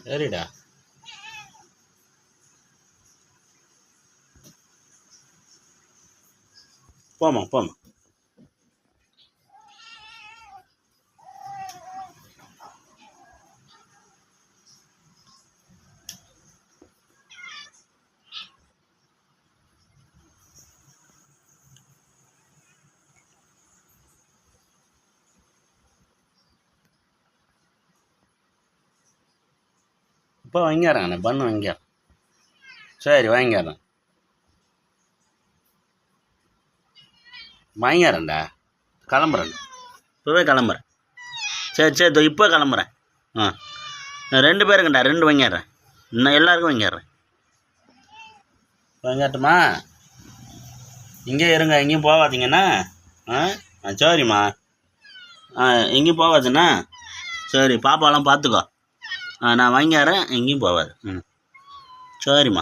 சரிடா. போமா போமா. இப்போ வாங்கிடுறேங்கண்ணே, பண்ணு வாங்கிடுறேன். சரி வாங்கிடுறேன், வாங்கிடுறேன்டா. கிளம்புறேன், இப்போவே கிளம்புறேன். சரி சரி, இப்போ கிளம்புறேன். ஆ, 2 பேருக்குண்டா, 2 வாங்கிடுறேன். இன்னும் எல்லாருக்கும் வாங்கிடுறேன். வாங்கட்டுமா? இங்கே இருங்க, எங்கேயும் போகாதீங்கண்ணா. ஆ சரிம்மா. எங்கேயும் போகாதுண்ணா. சரி, பாப்பாலாம் பார்த்துக்கோ. நான் வாங்கிடுறேன், எங்கேயும் போகாது. சரிம்மா.